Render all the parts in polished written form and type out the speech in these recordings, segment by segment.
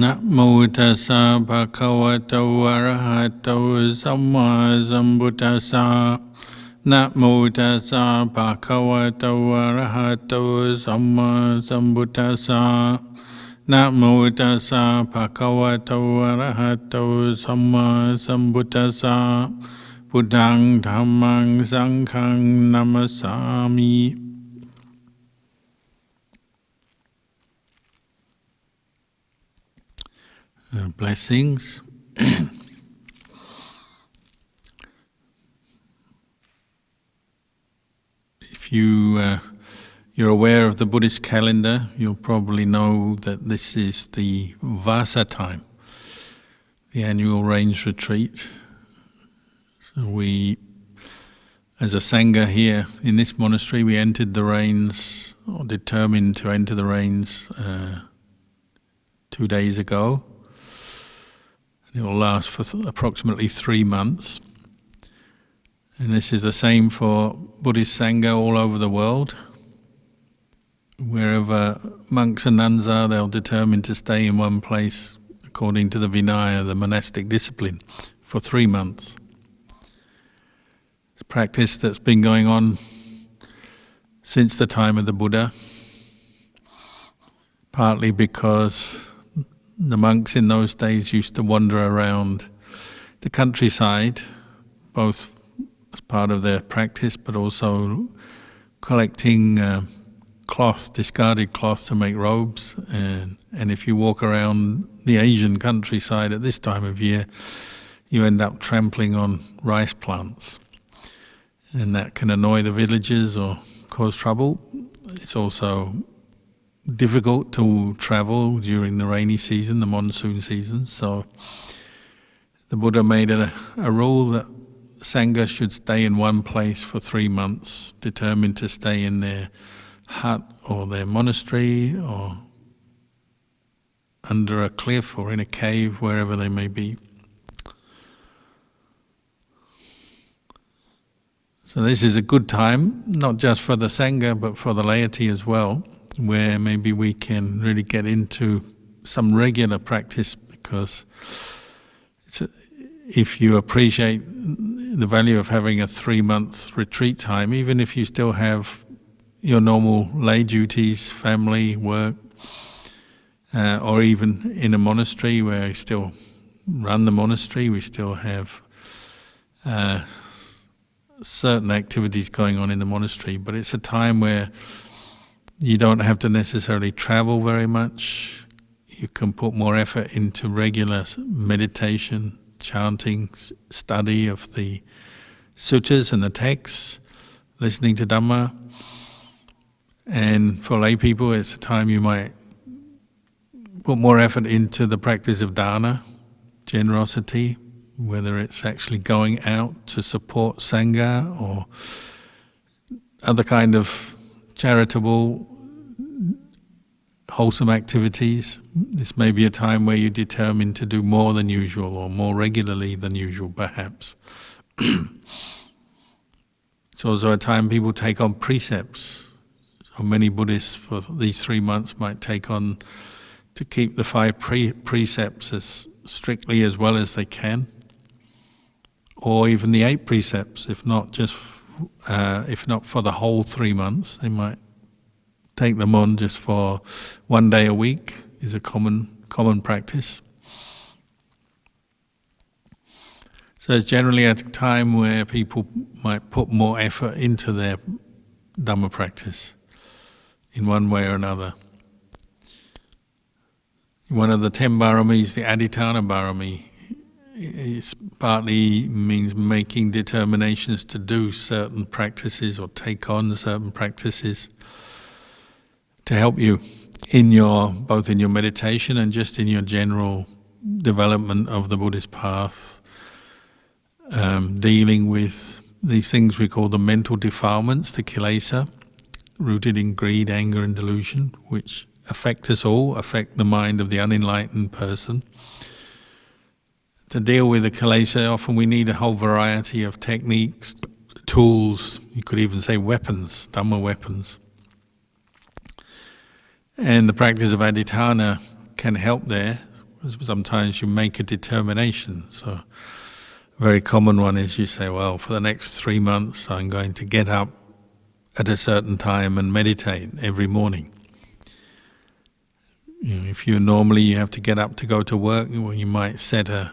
นะโมตัสสะภะคะวะโตอะระหะโตสัมมาสัมพุทธัสสะนะโมตัสสะภะคะวะโตอะระหะโตสัมมาสัมพุทธัสสะนะโมตัสสะภะคะวะโตอะระหะโตสัมมาสัมพุทธัสสะพุทธังธัมมังสังฆังนัมมัสสามิ Blessings. If you're aware of the Buddhist calendar, you'll probably know that this is the Vasa time, the annual rains retreat. So we, as a Sangha here in this monastery, we entered the rains, or determined to enter the rains 2 days ago. It will last for approximately 3 months. And this is the same for Buddhist Sangha all over the world. Wherever monks and nuns are, they'll determine to stay in one place according to the Vinaya, the monastic discipline, for 3 months. It's a practice that's been going on since the time of the Buddha, partly because the monks in those days used to wander around the countryside, both as part of their practice, but also collecting cloth, discarded cloth to make robes. And if you walk around the Asian countryside at this time of year, you end up trampling on rice plants. And that can annoy the villagers or cause trouble. It's also difficult to travel during the rainy season, the monsoon season. So the Buddha made a rule that Sangha should stay in one place for 3 months, determined to stay in their hut or their monastery or under a cliff or in a cave, wherever they may be. So this is a good time, not just for the Sangha, but for the laity as well, where maybe we can really get into some regular practice, because if you appreciate the value of having a 3-month retreat time, even if you still have your normal lay duties, family, work, or even in a monastery where we still run the monastery, we still have certain activities going on in the monastery, but it's a time where you don't have to necessarily travel very much. You can put more effort into regular meditation, chanting, study of the suttas and the texts, listening to Dhamma. And for lay people, it's a time you might put more effort into the practice of dana, generosity, whether it's actually going out to support Sangha or other kind of charitable, wholesome activities. This may be a time where you determine to do more than usual or more regularly than usual, perhaps. It's also a time people take on precepts. So many Buddhists for these 3 months might take on to keep the 5 precepts as strictly as well as they can, or even the 8 precepts, if not for the whole 3 months. They might take them on just for 1 day a week, is a common practice. So it's generally a time where people might put more effort into their Dhamma practice in one way or another. One of the 10 baramis, the Adhitthana barami, it partly means making determinations to do certain practices or take on certain practices to help you in both in your meditation and just in your general development of the Buddhist path, dealing with these things we call the mental defilements, the kilesa, rooted in greed, anger and delusion, which affect us all, affect the mind of the unenlightened person. To deal with the kilesa, often we need a whole variety of techniques, tools, you could even say weapons, Dhamma weapons. And the practice of Adhitthana can help there Sometimes you make a determination. So a very common one is you say, well, for the next 3 months I'm going to get up at a certain time and meditate every morning. If you have to get up to go to work, well, you might set a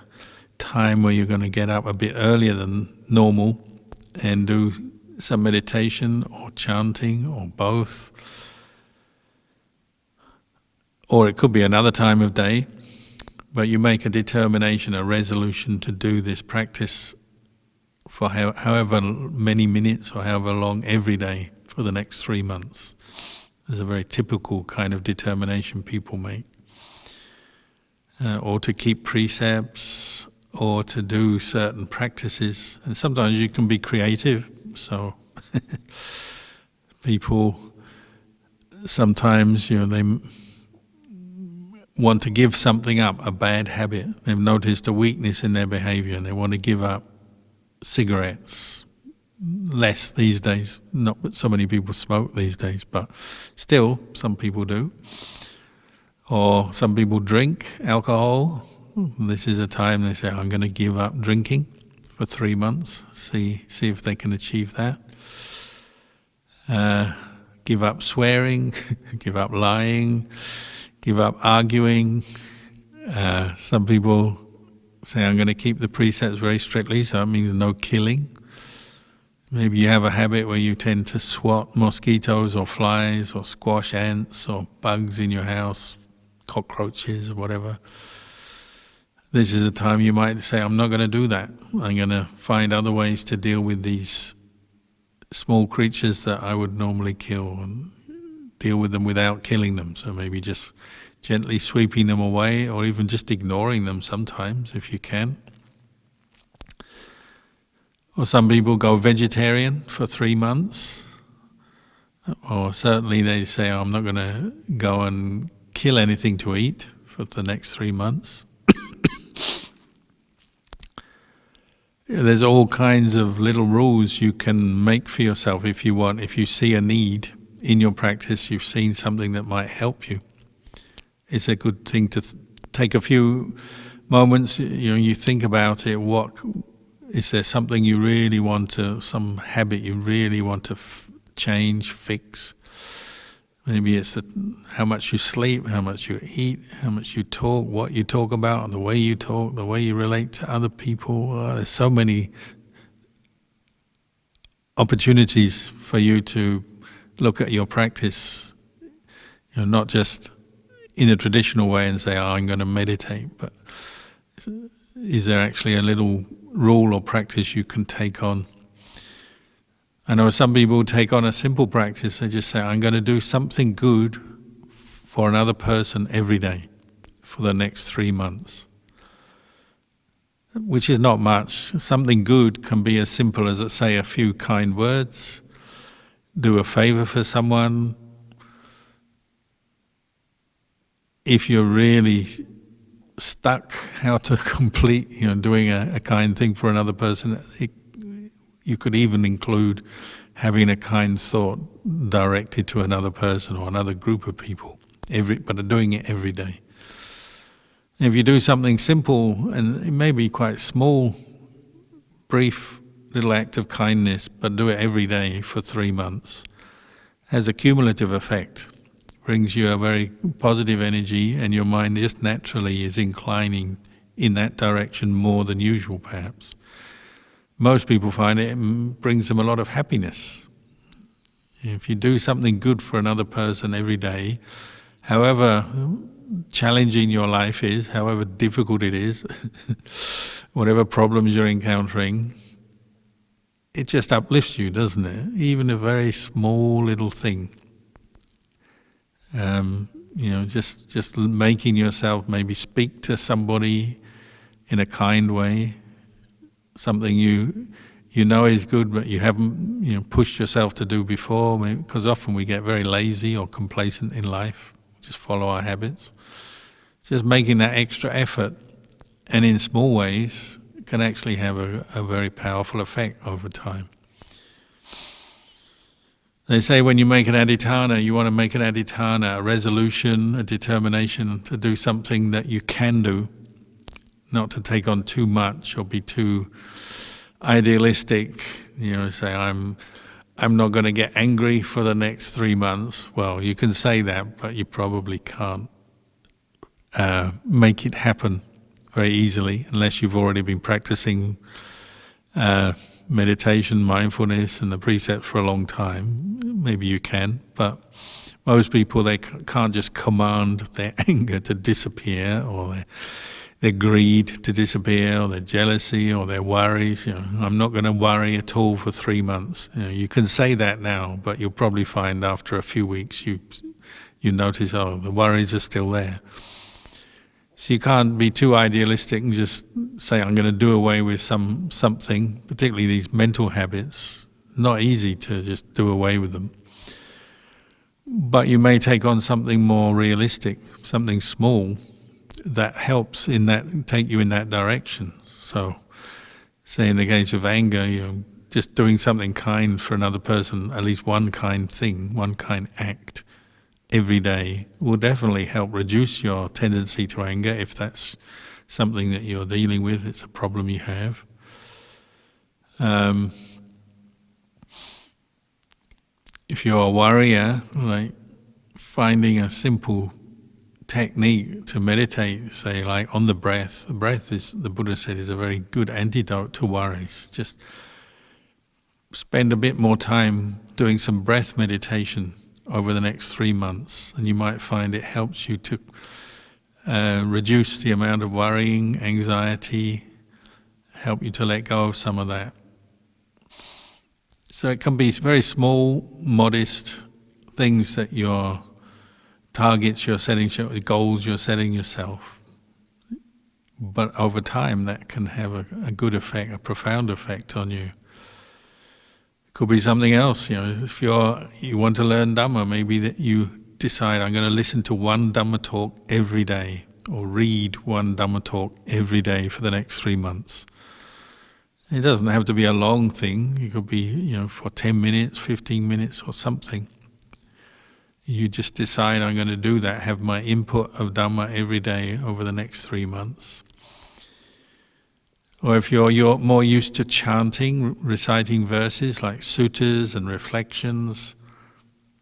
time where you're going to get up a bit earlier than normal and do some meditation or chanting or both. Or it could be another time of day, but you make a determination, a resolution to do this practice for however many minutes or however long every day for the next 3 months. There's a very typical kind of determination people make. Or to keep precepts, or to do certain practices. And sometimes you can be creative, so people sometimes, they want to give something up, a bad habit. They've noticed a weakness in their behavior and they want to give up cigarettes. Less these days, not that so many people smoke these days, but still some people do. Or some people drink alcohol. This is a time they say, I'm going to give up drinking for 3 months, see if they can achieve that. Give up swearing, give up lying, give up arguing. Some people say, I'm going to keep the precepts very strictly, so that means no killing. Maybe you have a habit where you tend to swat mosquitoes or flies or squash ants or bugs in your house, cockroaches or whatever. This is a time you might say, I'm not going to do that. I'm going to find other ways to deal with these small creatures that I would normally kill and deal with them without killing them. So maybe just gently sweeping them away or even just ignoring them sometimes if you can. Or some people go vegetarian for 3 months. Or certainly they say, I'm not going to go and kill anything to eat for the next 3 months. There's all kinds of little rules you can make for yourself if you want. If you see a need in your practice, you've seen something that might help you. It's a good thing to take a few moments, you think about it. Is there something you really want to, some habit you really want to change, fix? Maybe it's how much you sleep, how much you eat, how much you talk, what you talk about, the way you talk, the way you relate to other people. There's so many opportunities for you to look at your practice, not just in a traditional way and say, I'm going to meditate, but is there actually a little rule or practice you can take on? I know some people take on a simple practice. They just say, I'm going to do something good for another person every day for the next 3 months, which is not much. Something good can be as simple as, say, a few kind words, do a favor for someone. If you're really stuck how to complete, doing a kind thing for another person, you could even include having a kind thought directed to another person or another group of people, but doing it every day. If you do something simple, and it may be quite small, brief little act of kindness, but do it every day for 3 months, has a cumulative effect. Brings you a very positive energy, and your mind just naturally is inclining in that direction more than usual, perhaps. Most people find it brings them a lot of happiness. If you do something good for another person every day, however challenging your life is, however difficult it is, whatever problems you're encountering, it just uplifts you, doesn't it? Even a very small little thing. Just making yourself maybe speak to somebody in a kind way, something you know is good but you haven't pushed yourself to do before, because often we get very lazy or complacent in life, just follow our habits. Just making that extra effort, and in small ways, can actually have a very powerful effect over time. They say when you make an adhitthana, you want to make an adhitthana, a resolution, a determination to do something that you can do, not to take on too much or be too idealistic. Say I'm not going to get angry for the next 3 months. Well, you can say that, but you probably can't make it happen very easily unless you've already been practicing meditation, mindfulness, and the precepts for a long time. Maybe you can, but most people, they can't just command their anger to disappear, or their greed to disappear, or their jealousy, or their worries. I'm not going to worry at all for 3 months. You can say that now, but you'll probably find after a few weeks you notice, the worries are still there. So you can't be too idealistic and just say, I'm going to do away with something, particularly these mental habits. Not easy to just do away with them. But you may take on something more realistic, something small, that helps take you in that direction. So, say in the case of anger, just doing something kind for another person, at least one kind thing, one kind act, every day will definitely help reduce your tendency to anger if that's something that you're dealing with, it's a problem you have. If you're a warrior, like finding a simple technique to meditate, say like on the breath. The breath is, the Buddha said, is a very good antidote to worries. Just spend a bit more time doing some breath meditation over the next 3 months, and you might find it helps you to reduce the amount of worrying, anxiety, help you to let go of some of that. So it can be very small, modest things that your targets you're setting, goals you're setting yourself. But over time that can have a good effect, a profound effect on you. Could be something else, if you want to learn Dhamma, maybe that you decide, I'm going to listen to one Dhamma talk every day, or read one Dhamma talk every day for the next 3 months. It doesn't have to be a long thing. It could be, for 10 minutes, 15 minutes or something. You just decide, I'm going to do that, have my input of Dhamma every day over the next 3 months. Or if you're more used to chanting, reciting verses like suttas and reflections,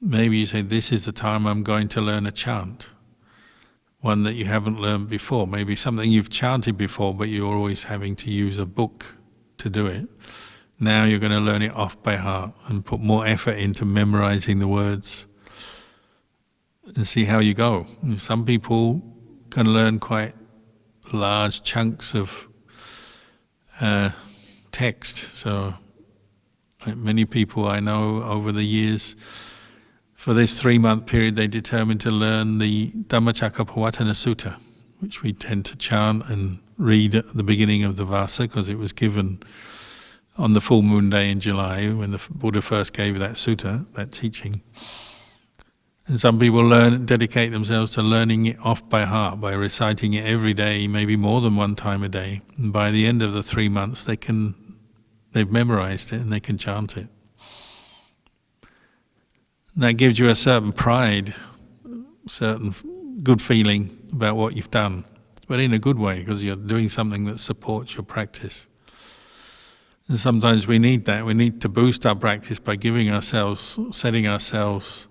maybe you say, this is the time I'm going to learn a chant, one that you haven't learned before. Maybe something you've chanted before, but you're always having to use a book to do it. Now you're going to learn it off by heart and put more effort into memorizing the words and see how you go. And some people can learn quite large chunks of text. So many people I know over the years, for this 3-month period, they determined to learn the Dhammacakkappavattana Sutta, which we tend to chant and read at the beginning of the Vasa, because it was given on the full moon day in July when the Buddha first gave that sutta, that teaching. And some people dedicate themselves to learning it off by heart, by reciting it every day, maybe more than one time a day. And by the end of the 3 months, they've memorized it and they can chant it. And that gives you a certain pride, certain good feeling about what you've done, but in a good way, because you're doing something that supports your practice. And sometimes we need that. We need to boost our practice by setting ourselves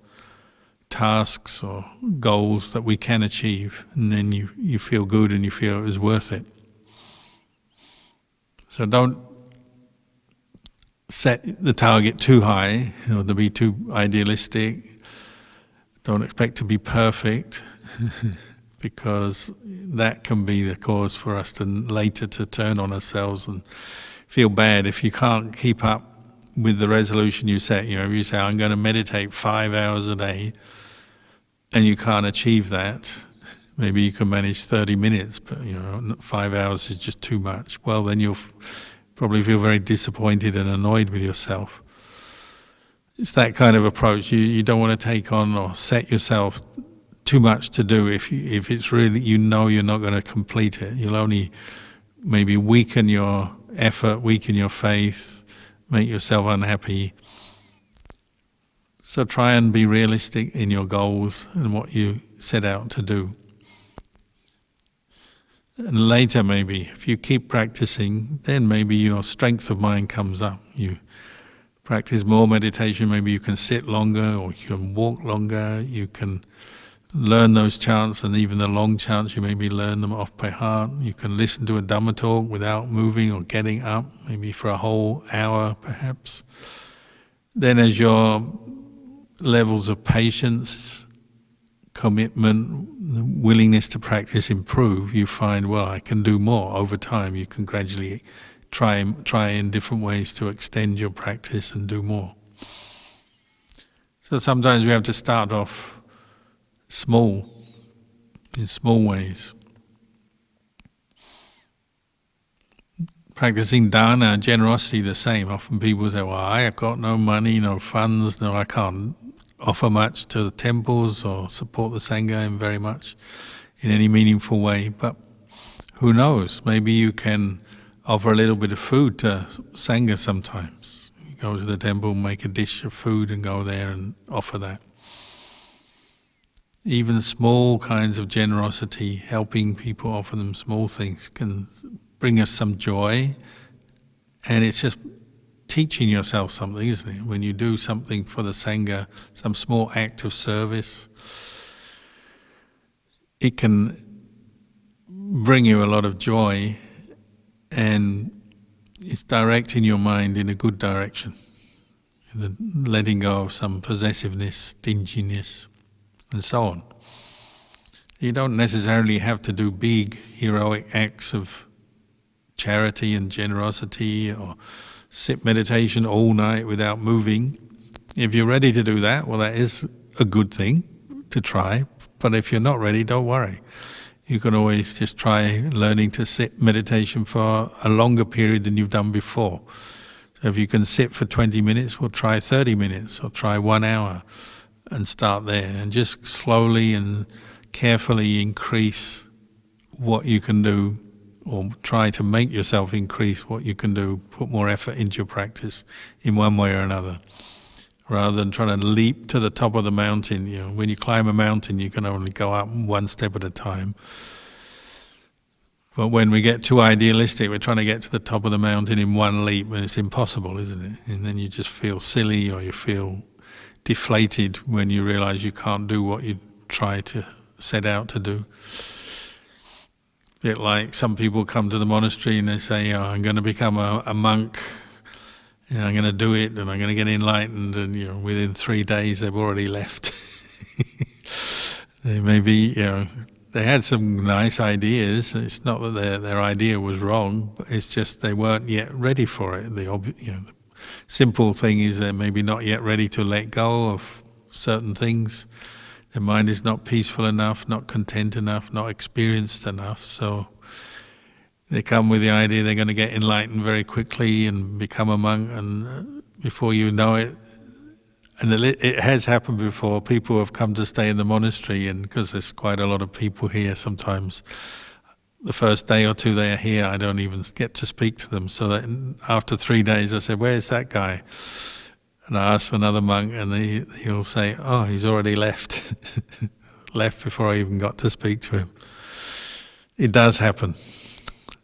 tasks or goals that we can achieve, and then you feel good and you feel it was worth it. So don't set the target too high, to be too idealistic. Don't expect to be perfect, because that can be the cause for us to later to turn on ourselves and feel bad if you can't keep up with the resolution you set. If you say, I'm going to meditate 5 hours a day, and you can't achieve that, maybe you can manage 30 minutes, but 5 hours is just too much. Well, then you'll probably feel very disappointed and annoyed with yourself. It's that kind of approach. You don't want to take on or set yourself too much to do if it's really, you're not going to complete it. You'll only maybe weaken your effort, weaken your faith, make yourself unhappy. So try and be realistic in your goals and what you set out to do. And later maybe, if you keep practicing, then maybe your strength of mind comes up. You practice more meditation, maybe you can sit longer or you can walk longer, you can learn those chants, and even the long chants, you maybe learn them off by heart. You can listen to a Dhamma talk without moving or getting up, maybe for a whole hour perhaps. Then as your levels of patience, commitment, willingness to practice improve, you find, well, I can do more. Over time you can gradually try in different ways to extend your practice and do more. So sometimes we have to start off small, in small ways. Practicing dana, generosity, the same. Often people say, well, I have got no money, no funds, no, I can't offer much to the temples or support the Sangha in very much, in any meaningful way. But who knows, maybe you can offer a little bit of food to Sangha sometimes. You go to the temple, make a dish of food and go there and offer that. Even small kinds of generosity, helping people, offer them small things, can bring us some joy. And it's just teaching yourself something, isn't it? When you do something for the Sangha, some small act of service, it can bring you a lot of joy, and it's directing your mind in a good direction, letting go of some possessiveness, stinginess, and so on. You don't necessarily have to do big heroic acts of charity and generosity or sit meditation all night without moving. If you're ready to do that, well, that is a good thing to try. But if you're not ready, don't worry. You can always just try learning to sit meditation for a longer period than you've done before. So if you can sit for 20 minutes, we'll try 30 minutes or try 1 hour and start there, and just slowly and carefully increase what you can do, or try to make yourself increase what you can do, put more effort into your practice in one way or another, rather than trying to leap to the top of the mountain. You know, when you climb a mountain, you can only go up one step at a time. But when we get too idealistic, we're trying to get to the top of the mountain in one leap, and it's impossible, isn't it? And then you just feel silly, or you feel deflated when you realize you can't do what you try to set out to do. A bit like some people come to the monastery and they say, oh, I'm going to become a monk, and I'm going to do it, and I'm going to get enlightened, and within 3 days they've already left. They maybe, they had some nice ideas. It's not that their idea was wrong, but it's just they weren't yet ready for it. The simple thing is they're maybe not yet ready to let go of certain things. Their mind is not peaceful enough, not content enough, not experienced enough. So they come with the idea they're going to get enlightened very quickly and become a monk, and before you know it, and it has happened before, people have come to stay in the monastery, and because there's quite a lot of people here sometimes, the first day or two they are here, I don't even get to speak to them. So that after 3 days I said, where's that guy? And I asked another monk, and he'll say, oh, he's already left. Left before I even got to speak to him. It does happen.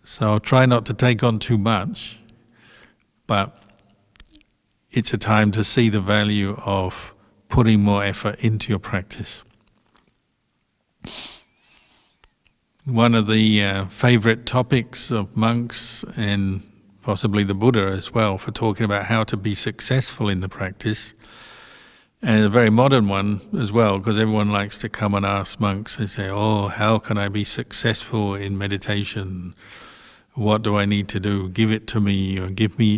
So try not to take on too much, but it's a time to see the value of putting more effort into your practice. One of the favorite topics of monks, and possibly the Buddha as well, for talking about how to be successful in the practice, and a very modern one as well, because everyone likes to come and ask monks. They say, oh, how can I be successful in meditation? What do I need to do? Give it to me, or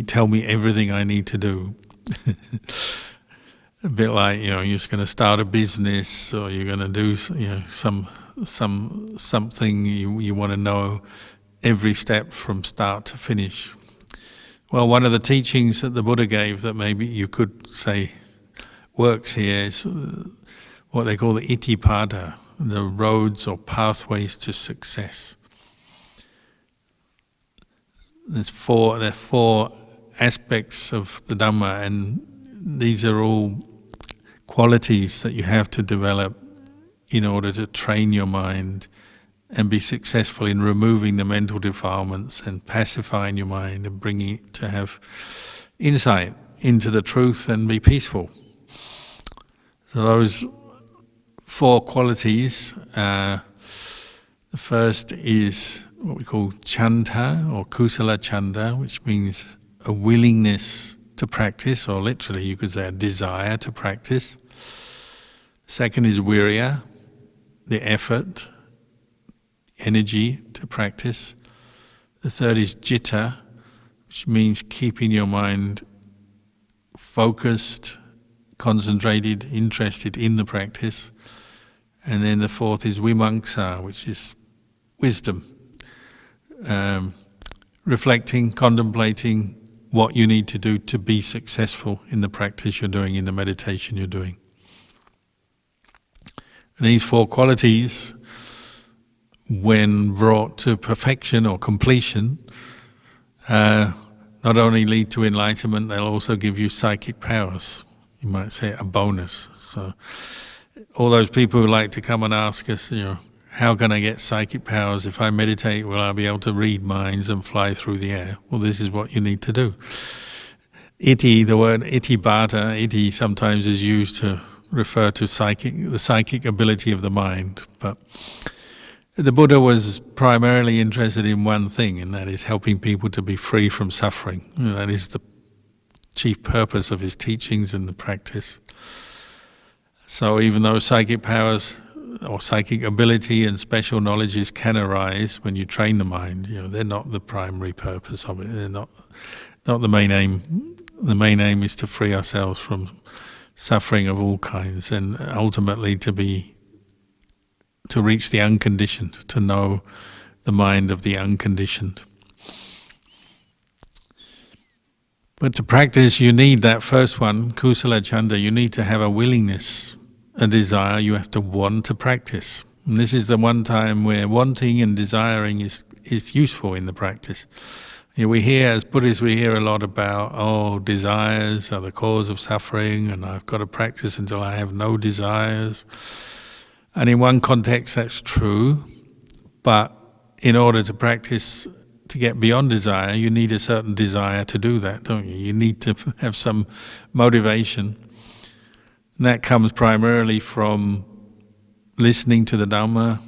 tell me everything I need to do. A bit like, you're just going to start a business, or you're going to do something you want to know every step from start to finish. Well, one of the teachings that the Buddha gave that maybe you could say works here is what they call the Itipada, the roads or pathways to success. There are four aspects of the Dhamma, and these are all qualities that you have to develop in order to train your mind and be successful in removing the mental defilements and pacifying your mind and bringing it to have insight into the truth and be peaceful. So those 4 qualities, the first is what we call chanta or kusala chanda, which means a willingness to practice, or literally you could say a desire to practice. Second is virya, the effort, energy to practice. The third is citta, which means keeping your mind focused, concentrated, interested in the practice. And then the fourth is vimamsa, which is wisdom, reflecting, contemplating what you need to do to be successful in the practice you're doing, in the meditation you're doing. And these 4 qualities, when brought to perfection or completion, not only lead to enlightenment, they'll also give you psychic powers. You might say a bonus. So all those people who like to come and ask us, how can I get psychic powers? If I meditate, will I be able to read minds and fly through the air? Well, this is what you need to do. Iti, the word itibhata, iti sometimes is used to refer to the psychic ability of the mind. But the Buddha was primarily interested in one thing, and that is helping people to be free from suffering. That is the chief purpose of his teachings and the practice. So even though psychic powers or psychic ability and special knowledges can arise when you train the mind, they're not the primary purpose of it. They're not the main aim. The main aim is to free ourselves from suffering of all kinds, and ultimately to reach the unconditioned, to know the mind of the unconditioned. But to practice, you need that first one, kusala chanda. You need to have a willingness, a desire. You have to want to practice. And this is the one time where wanting and desiring is useful in the practice. We hear, as Buddhists, we hear a lot about, desires are the cause of suffering, and I've got to practice until I have no desires. And in one context that's true, but in order to practice, to get beyond desire, you need a certain desire to do that, don't you? You need to have some motivation. And that comes primarily from listening to the Dhamma,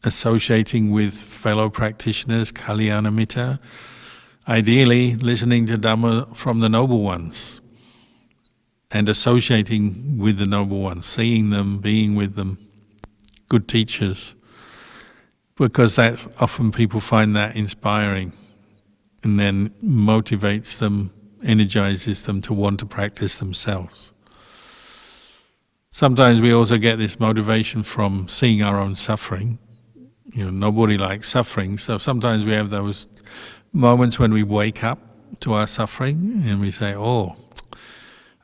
associating with fellow practitioners, Kalyana Mitta, ideally listening to Dhamma from the noble ones and associating with the noble ones, seeing them, being with them, good teachers, because that's often people find that inspiring and then motivates them, energizes them to want to practice themselves. Sometimes we also get this motivation from seeing our own suffering. Nobody likes suffering, so sometimes we have those moments when we wake up to our suffering and we say,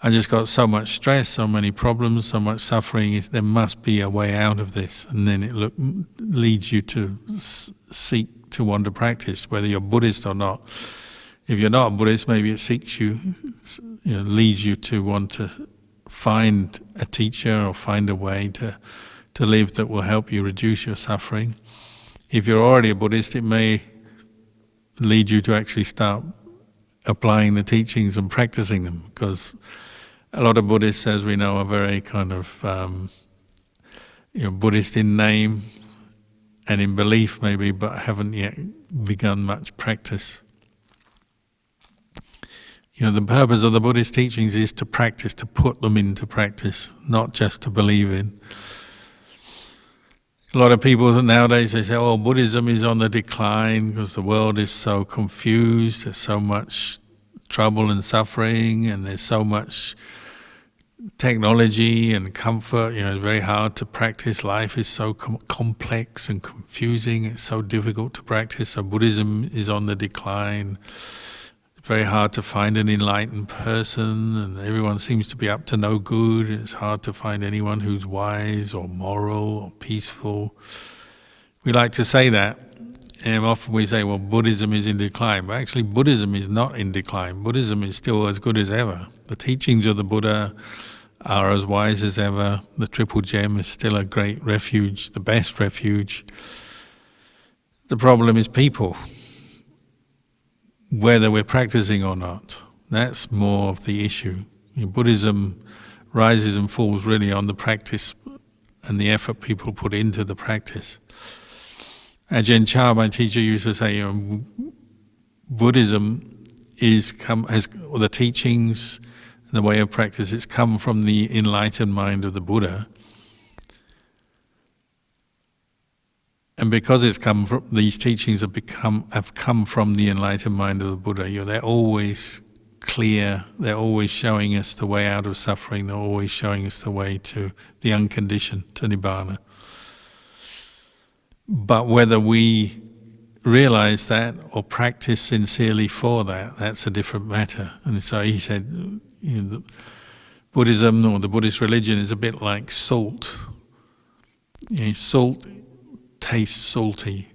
I just got so much stress, so many problems, so much suffering, there must be a way out of this. And then it leads you to seek to want to practice, whether you're Buddhist or not. If you're not a Buddhist, maybe it leads you to want to find a teacher or find a way to live that will help you reduce your suffering. If you're already a Buddhist, it may lead you to actually start applying the teachings and practicing them, because a lot of Buddhists, as we know, are very kind of Buddhist in name and in belief maybe, but haven't yet begun much practice. The purpose of the Buddhist teachings is to practice, to put them into practice, not just to believe in. A lot of people nowadays, they say, Buddhism is on the decline because the world is so confused, there's so much trouble and suffering, and there's so much technology and comfort. It's very hard to practice. Life is so complex and confusing, it's so difficult to practice, so Buddhism is on the decline. It's very hard to find an enlightened person, and everyone seems to be up to no good. It's hard to find anyone who's wise or moral or peaceful. We like to say that, and often we say, Buddhism is in decline. But actually, Buddhism is not in decline. Buddhism is still as good as ever. The teachings of the Buddha are as wise as ever. The Triple Gem is still a great refuge, the best refuge. The problem is people, whether we're practicing or not. That's more of the issue. Buddhism rises and falls really on the practice and the effort people put into the practice. Ajahn Chah, my teacher, used to say, Buddhism or the teachings and the way of practice, it's come from the enlightened mind of the Buddha. And because these teachings have come from the enlightened mind of the Buddha, they're always clear, they're always showing us the way out of suffering, they're always showing us the way to the unconditioned, to Nibbana. But whether we realize that or practice sincerely for that, that's a different matter. And so he said, Buddhism or the Buddhist religion is a bit like salt. Salt tastes salty,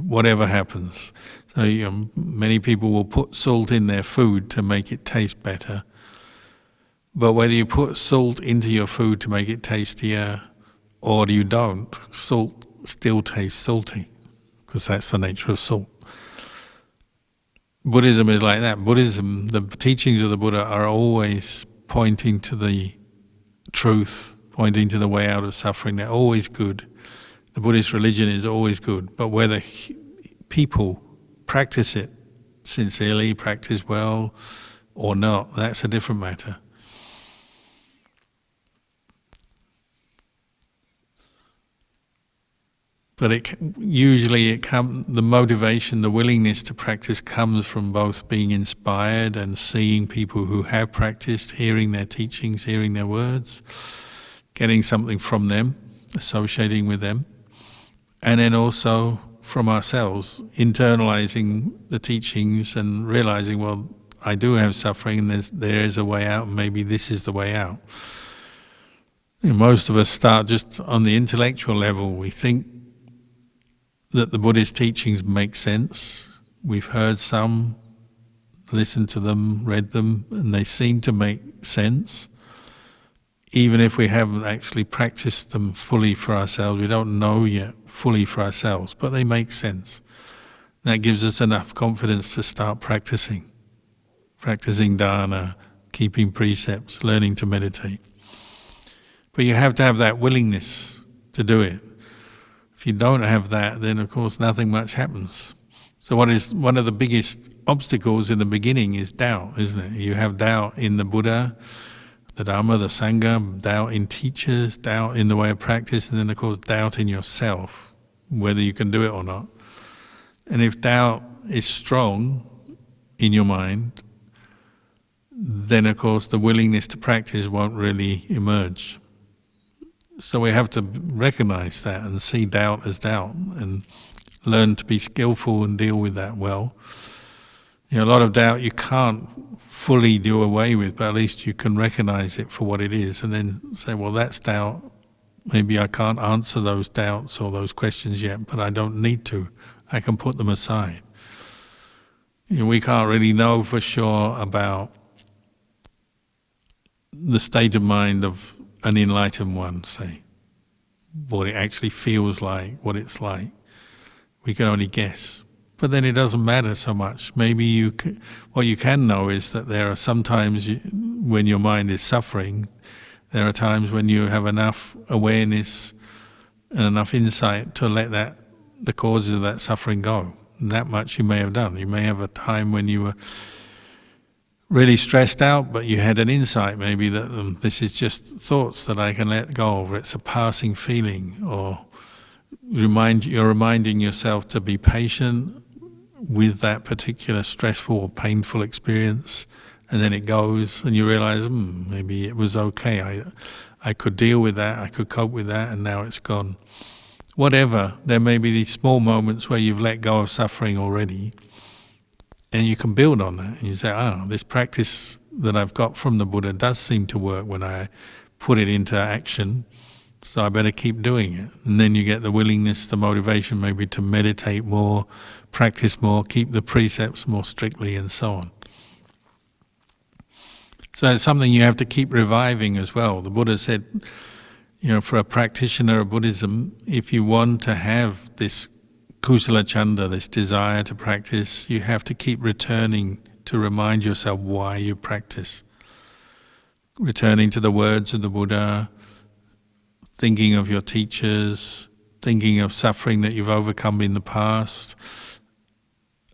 whatever happens. So many people will put salt in their food to make it taste better. But whether you put salt into your food to make it tastier or you don't, salt still tastes salty, because that's the nature of salt. Buddhism is like that. Buddhism, the teachings of the Buddha are always pointing to the truth, pointing to the way out of suffering. They're always good. The Buddhist religion is always good. But whether people practice it sincerely, practice well or not, that's a different matter. But the motivation, the willingness to practice comes from both being inspired and seeing people who have practiced, hearing their teachings, hearing their words, getting something from them, associating with them, and then also from ourselves, internalizing the teachings and realizing, well, I do have suffering and there is a way out, and maybe this is the way out. Most of us start just on the intellectual level. We think that the Buddhist teachings make sense. We've heard some, listened to them, read them, and they seem to make sense. Even if we haven't actually practiced them fully for ourselves, we don't know yet fully for ourselves, but they make sense. That gives us enough confidence to start practicing dana, keeping precepts, learning to meditate. But you have to have that willingness to do it. If you don't have that, then of course nothing much happens. So one of the biggest obstacles in the beginning is doubt, isn't it? You have doubt in the Buddha, the Dhamma, the Sangha, doubt in teachers, doubt in the way of practice, and then of course doubt in yourself, whether you can do it or not. And if doubt is strong in your mind, then of course the willingness to practice won't really emerge. So we have to recognize that and see doubt as doubt and learn to be skillful and deal with that well. A lot of doubt you can't fully do away with, but at least you can recognize it for what it is and then say, well, that's doubt. Maybe I can't answer those doubts or those questions yet, but I don't need to. I can put them aside. We can't really know for sure about the state of mind of an enlightened one, say, what it actually feels like, what it's like. We can only guess. But then it doesn't matter so much. Maybe what you can know is that there are some times when your mind is suffering, there are times when you have enough awareness and enough insight to let the causes of that suffering go. And that much you may have done. You may have a time when you were really stressed out, but you had an insight maybe that this is just thoughts that I can let go of, or it's a passing feeling, or you're reminding yourself to be patient with that particular stressful or painful experience, and then it goes and you realize maybe it was okay, I could deal with that, I could cope with that, and now it's gone. Whatever, there may be these small moments where you've let go of suffering already, and you can build on that, and you say, this practice that I've got from the Buddha does seem to work when I put it into action, so I better keep doing it. And then you get the willingness, the motivation maybe to meditate more, practice more, keep the precepts more strictly, and so on. So it's something you have to keep reviving as well. The Buddha said, for a practitioner of Buddhism, if you want to have this kusala chanda, this desire to practice, you have to keep returning to remind yourself why you practice. Returning to the words of the Buddha, thinking of your teachers, thinking of suffering that you've overcome in the past,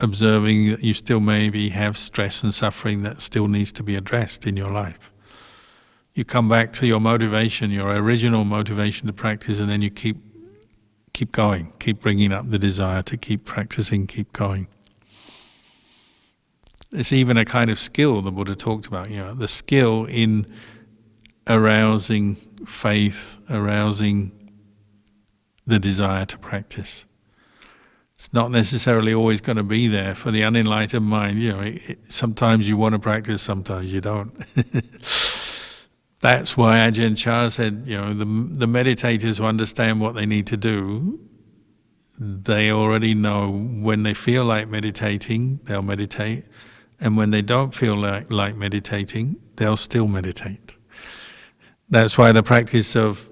observing that you still maybe have stress and suffering that still needs to be addressed in your life. You come back to your motivation, your original motivation to practice, and then you keep going, keep bringing up the desire to keep practicing, keep going. It's even a kind of skill the Buddha talked about, the skill in arousing faith, arousing the desire to practice. It's not necessarily always going to be there for the unenlightened mind. Sometimes you want to practice, sometimes you don't. That's why Ajahn Chah said, the meditators who understand what they need to do, they already know when they feel like meditating, they'll meditate, and when they don't feel like meditating, they'll still meditate. That's why the practice of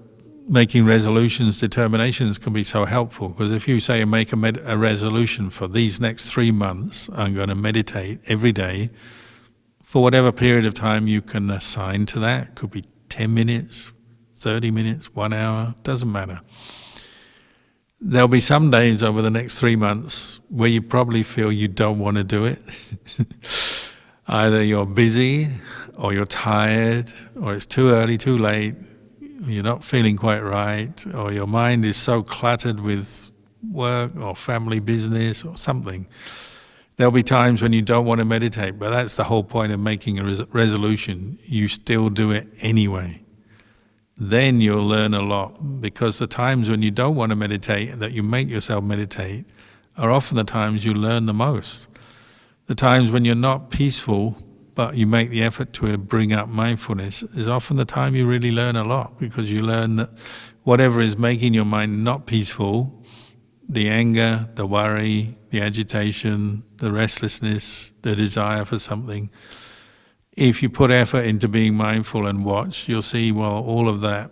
making resolutions, determinations can be so helpful, because if you say make a resolution for these next 3 months, I'm going to meditate every day, for whatever period of time you can assign to that, could be 10 minutes, 30 minutes, 1 hour, doesn't matter. There'll be some days over the next 3 months where you probably feel you don't want to do it. Either you're busy, or you're tired, or it's too early, too late, you're not feeling quite right, or your mind is so cluttered with work or family business or something. There'll be times when you don't want to meditate, but that's the whole point of making a resolution. You still do it anyway. Then you'll learn a lot, because the times when you don't want to meditate, that you make yourself meditate, are often the times you learn the most. The times when you're not peaceful, but you make the effort to bring up mindfulness, is often the time you really learn a lot, because you learn that whatever is making your mind not peaceful, the anger, the worry, the agitation, the restlessness, the desire for something, if you put effort into being mindful and watch, you'll see, all of that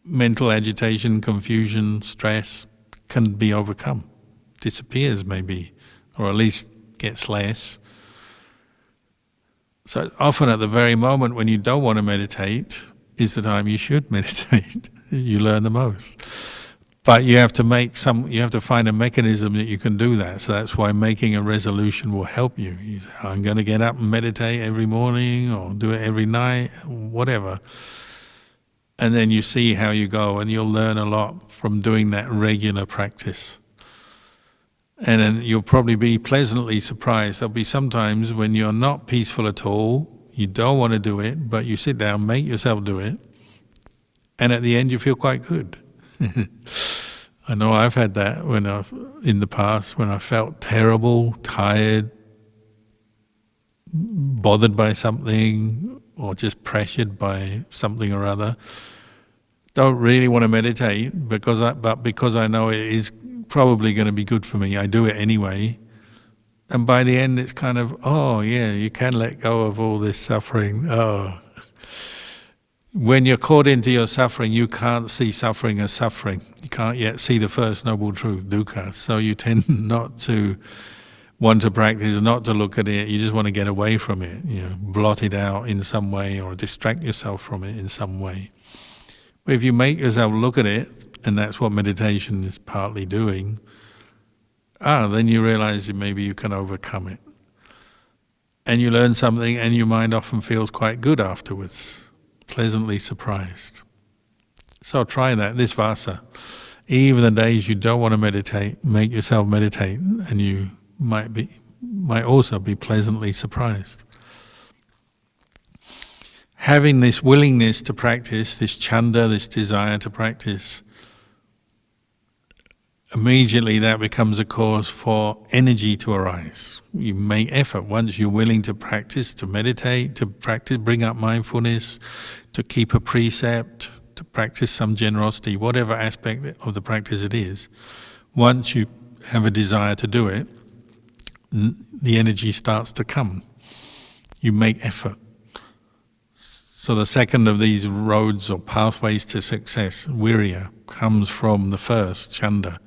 mental agitation, confusion, stress can be overcome. Disappears maybe, or at least gets less. So often at the very moment when you don't want to meditate is the time you should meditate. You learn the most. But you have to find a mechanism that you can do that. So that's why making a resolution will help you. You say, I'm going to get up and meditate every morning, or do it every night, whatever. And then you see how you go, and you'll learn a lot from doing that regular practice. And then you'll probably be pleasantly surprised. There'll be some times when you're not peaceful at all, you don't want to do it, but you sit down, make yourself do it, and at the end you feel quite good. I know I've had that in the past, when I felt terrible, tired, bothered by something, or just pressured by something or other. Don't really want to meditate, because I know it is probably going to be good for me, I do it anyway. And by the end it's kind of, you can let go of all this suffering. When you're caught into your suffering, you can't see suffering as suffering. You can't yet see the first noble truth, dukkha. So you tend not to want to practice, not to look at it. You just want to get away from it, blot it out in some way, or distract yourself from it in some way. But if you make yourself look at it, and that's what meditation is partly doing, then you realize that maybe you can overcome it. And you learn something, and your mind often feels quite good afterwards, pleasantly surprised. So try that, this vasa. Even the days you don't want to meditate, make yourself meditate, and you might also be pleasantly surprised. Having this willingness to practice, this chanda, this desire to practice, immediately that becomes a cause for energy to arise. You make effort. Once you're willing to practice, to meditate, to practice, bring up mindfulness, to keep a precept, to practice some generosity, whatever aspect of the practice it is, once you have a desire to do it, the energy starts to come. You make effort. So the second of these roads or pathways to success, virya, comes from the first, chanda.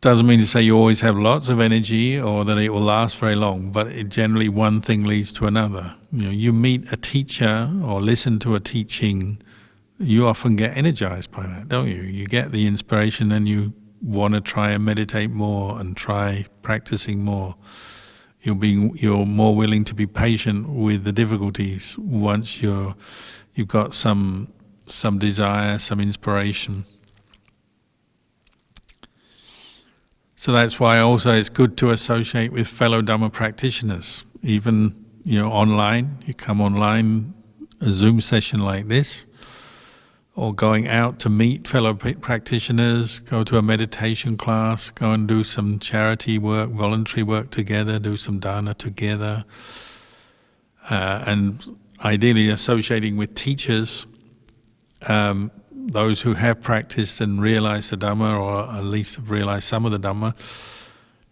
Doesn't mean to say you always have lots of energy or that it will last very long, but it generally one thing leads to another. You meet a teacher or listen to a teaching, you often get energized by that, don't you? You get the inspiration and you want to try and meditate more and try practicing more. You're more willing to be patient with the difficulties once you've got some desire, some inspiration. So that's why also it's good to associate with fellow Dhamma practitioners. Even online, you come online, a Zoom session like this, or going out to meet fellow practitioners, go to a meditation class, go and do some charity work, voluntary work together, do some dana together, and ideally associating with teachers, those who have practiced and realized the Dhamma, or at least have realized some of the Dhamma.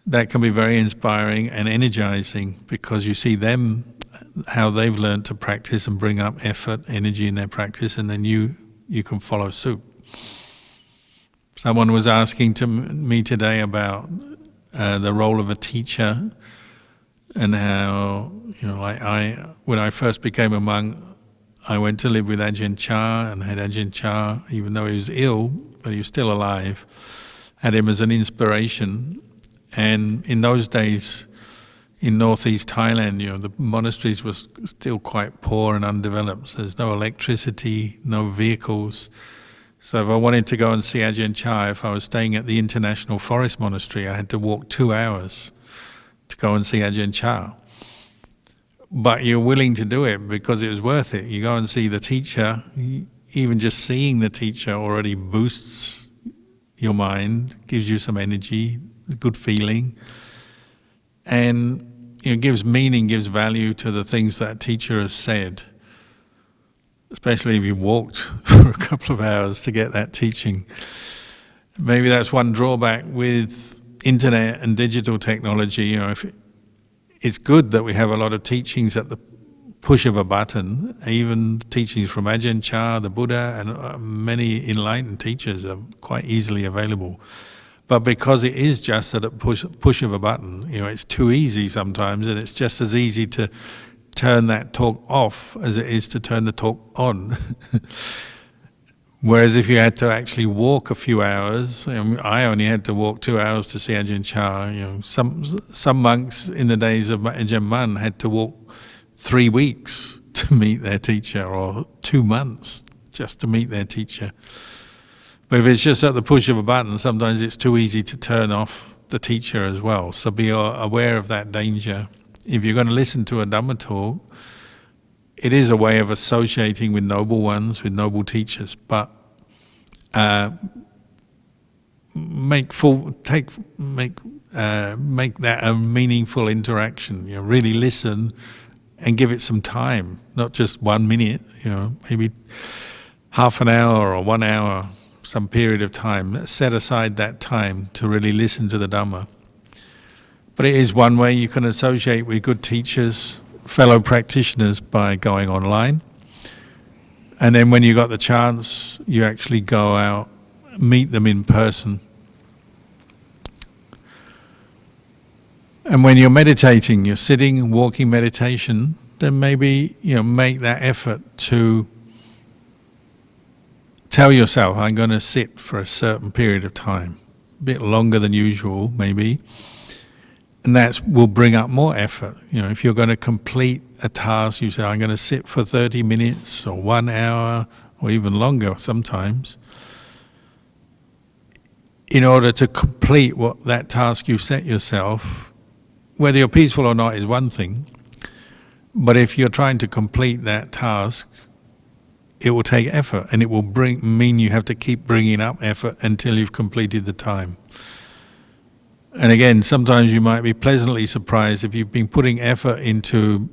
That can be very inspiring and energizing, because you see them, how they've learned to practice and bring up effort, energy in their practice, and then you can follow suit. Someone was asking to me today about the role of a teacher, and how, when I first became a monk, I went to live with Ajahn Chah, and had Ajahn Chah, even though he was ill, but he was still alive, had him as an inspiration. And in those days, in northeast Thailand, the monasteries were still quite poor and undeveloped. So there's no electricity, no vehicles. So if I wanted to go and see Ajahn Chah, if I was staying at the International Forest Monastery, I had to walk 2 hours to go and see Ajahn Chah. But you're willing to do it because it was worth it. You go and see the teacher, even just seeing the teacher already boosts your mind, gives you some energy, a good feeling, and gives meaning, gives value to the things that teacher has said, especially if you walked for a couple of hours to get that teaching. Maybe that's one drawback with internet and digital technology. It's good that we have a lot of teachings at the push of a button, even teachings from Ajahn Chah, the Buddha, and many enlightened teachers are quite easily available. But because it is just at a push of a button, it's too easy sometimes, and it's just as easy to turn that talk off as it is to turn the talk on. Whereas if you had to actually walk a few hours, I only had to walk 2 hours to see Ajahn Chah. Some monks in the days of Ajahn Mun had to walk 3 weeks to meet their teacher, or 2 months just to meet their teacher. But if it's just at the push of a button, sometimes it's too easy to turn off the teacher as well. So be aware of that danger. If you're going to listen to a Dhamma talk, it is a way of associating with noble ones, with noble teachers, but make that a meaningful interaction. Really listen and give it some time, not just 1 minute. Maybe half an hour or 1 hour, some period of time. Set aside that time to really listen to the Dhamma. But it is one way you can associate with good teachers, fellow practitioners, by going online. And then when you got the chance, you actually go out, meet them in person. And when you're meditating, you're sitting, walking meditation, then maybe make that effort to tell yourself, I'm going to sit for a certain period of time, a bit longer than usual maybe. And that will bring up more effort. If you're going to complete a task, you say, I'm going to sit for 30 minutes or 1 hour or even longer sometimes. In order to complete that task you set yourself, whether you're peaceful or not is one thing, but if you're trying to complete that task, it will take effort, and it will mean you have to keep bringing up effort until you've completed the time. And again, sometimes you might be pleasantly surprised if you've been putting effort into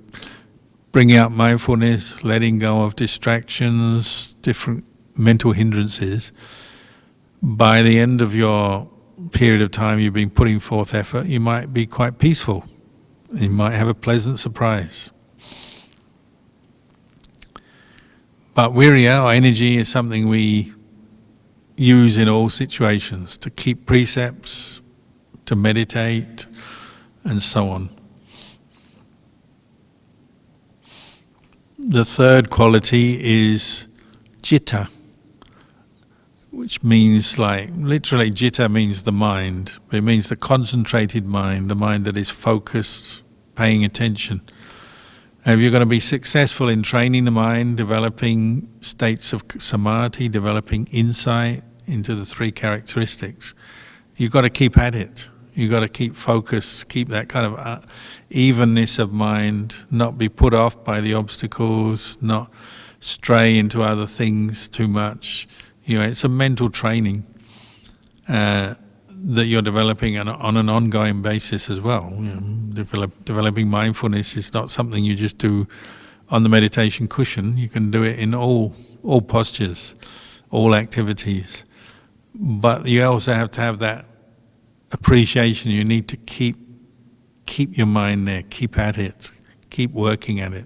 bringing up mindfulness, letting go of distractions, different mental hindrances. By the end of your period of time you've been putting forth effort, you might be quite peaceful. You might have a pleasant surprise. But virya, or energy, is something we use in all situations, to keep precepts, to meditate, and so on. The third quality is citta, which means, literally citta means the mind. It means the concentrated mind, the mind that is focused, paying attention. And if you're going to be successful in training the mind, developing states of samadhi, developing insight into the three characteristics, you've got to keep at it. You've got to keep focused, keep that kind of evenness of mind, not be put off by the obstacles, not stray into other things too much. It's a mental training that you're developing on an ongoing basis as well. Developing mindfulness is not something you just do on the meditation cushion. You can do it in all postures, all activities. But you also have to have that appreciation. You need to keep your mind there, keep at it, keep working at it.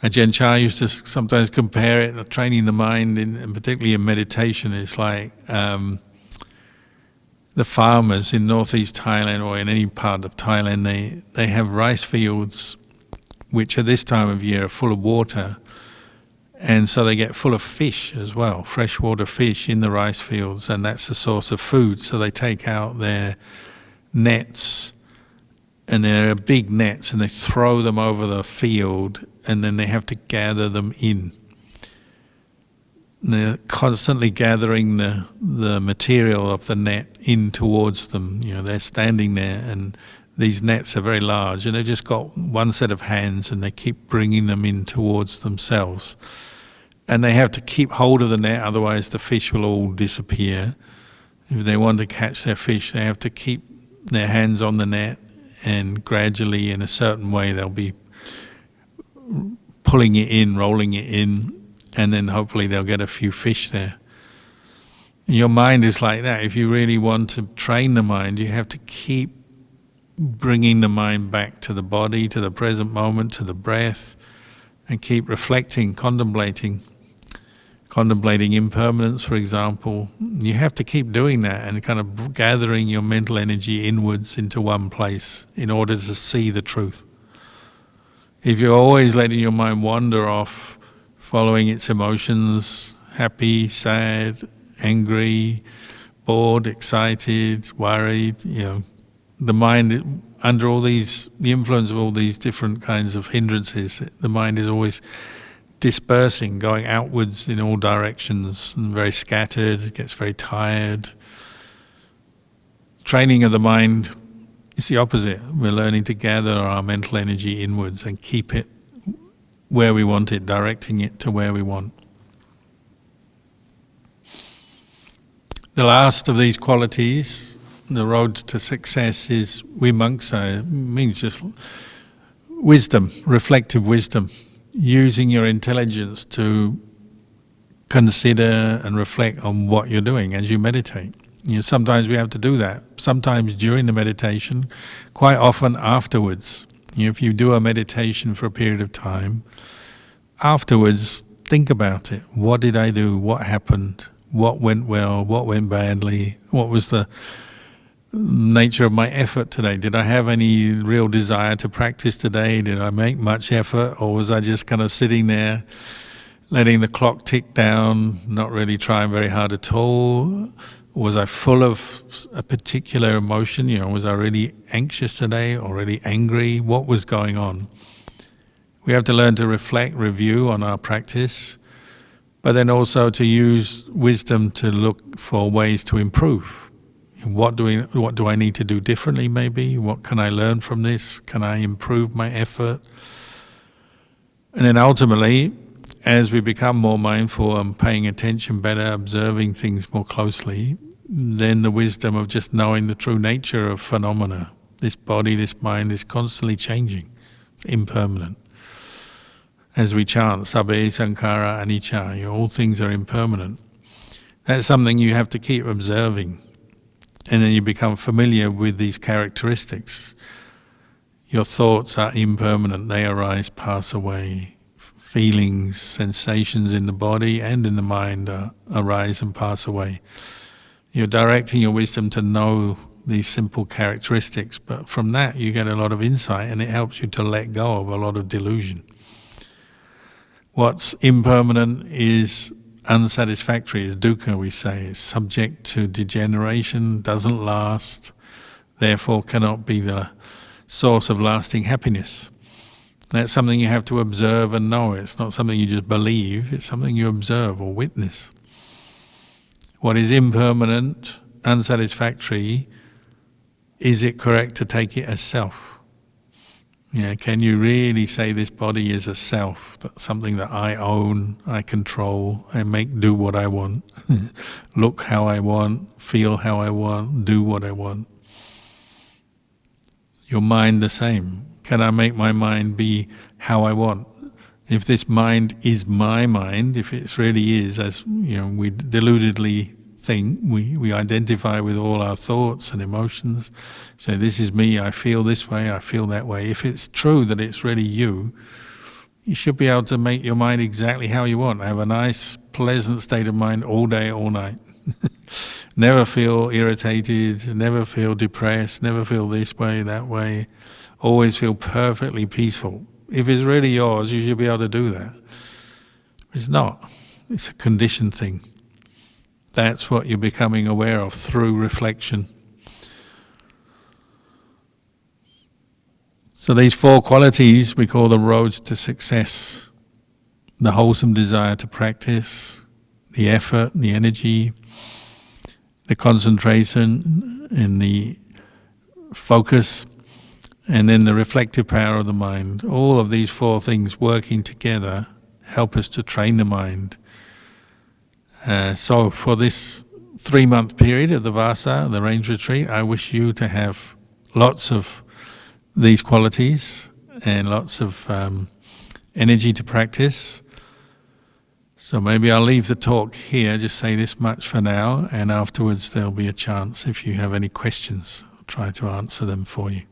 Ajahn Chah used to sometimes compare it, training the mind, and particularly in meditation, it's like the farmers in northeast Thailand or in any part of Thailand, they have rice fields which at this time of year are full of water, and so they get full of fish as well, freshwater fish in the rice fields, and that's the source of food. So they take out their nets, and they're big nets, and they throw them over the field, and then they have to gather them in. And they're constantly gathering the material of the net in towards them. They're standing there, and these nets are very large, and they've just got one set of hands, and they keep bringing them in towards themselves. And they have to keep hold of the net, otherwise the fish will all disappear. If they want to catch their fish, they have to keep their hands on the net, and gradually, in a certain way, they'll be pulling it in, rolling it in, and then hopefully they'll get a few fish there. Your mind is like that. If you really want to train the mind, you have to keep bringing the mind back to the body, to the present moment, to the breath, and keep reflecting, contemplating impermanence, for example. You have to keep doing that and kind of gathering your mental energy inwards into one place in order to see the truth. If you're always letting your mind wander off, following its emotions, happy, sad, angry, bored, excited, worried, the mind, under the influence of all these different kinds of hindrances, the mind is always dispersing, going outwards in all directions, and very scattered, it gets very tired. Training of the mind is the opposite. We're learning to gather our mental energy inwards and keep it where we want it, directing it to where we want. The last of these qualities, the road to success, is vimamsa. It means just wisdom, reflective wisdom, using your intelligence to consider and reflect on what you're doing as you meditate. Sometimes we have to do that. Sometimes during the meditation, quite often afterwards. If you do a meditation for a period of time, afterwards think about it. What did I do? What happened? What went well? What went badly? What was the nature of my effort today? Did I have any real desire to practice today? Did I make much effort, or was I just kind of sitting there letting the clock tick down, not really trying very hard at all? Was I full of a particular emotion? Was I really anxious today or really angry? What was going on? We have to learn to reflect, review on our practice, but then also to use wisdom to look for ways to improve. What do I need to do differently maybe? What can I learn from this? Can I improve my effort? And then ultimately, as we become more mindful and paying attention better, observing things more closely, then the wisdom of just knowing the true nature of phenomena. This body, this mind is constantly changing. It's impermanent. As we chant, sabbe sankhara anicca, all things are impermanent. That's something you have to keep observing. And then you become familiar with these characteristics. Your thoughts are impermanent. They arise, pass away, feelings, sensations in the body and in the mind arise and pass away. You're directing your wisdom to know these simple characteristics, but from that you get a lot of insight, and it helps you to let go of a lot of delusion. What's impermanent is unsatisfactory, is dukkha, we say. It's subject to degeneration, doesn't last, therefore cannot be the source of lasting happiness. That's something you have to observe and know. It's not something you just believe, it's something you observe or witness. What is impermanent, unsatisfactory, is it correct to take it as self? Can you really say this body is a self, something that I own, I control, I make do what I want, look how I want, feel how I want, do what I want? Your mind the same. Can I make my mind be how I want? If this mind is my mind, if it really is, as we deludedly think, we identify with all our thoughts and emotions, say this is me, I feel this way, I feel that way. If it's true that it's really you, you should be able to make your mind exactly how you want. Have a nice, pleasant state of mind all day, all night. Never feel irritated, never feel depressed, never feel this way, that way. Always feel perfectly peaceful. If it's really yours, you should be able to do that. It's not. It's a conditioned thing. That's what you're becoming aware of through reflection. So these four qualities we call the roads to success. The wholesome desire to practice, the effort, the energy, the concentration and the focus, and then the reflective power of the mind. All of these four things working together help us to train the mind. So for this 3-month period of the Vasa, the Range Retreat, I wish you to have lots of these qualities and lots of energy to practice. So maybe I'll leave the talk here, just say this much for now, and afterwards there'll be a chance if you have any questions. I'll try to answer them for you.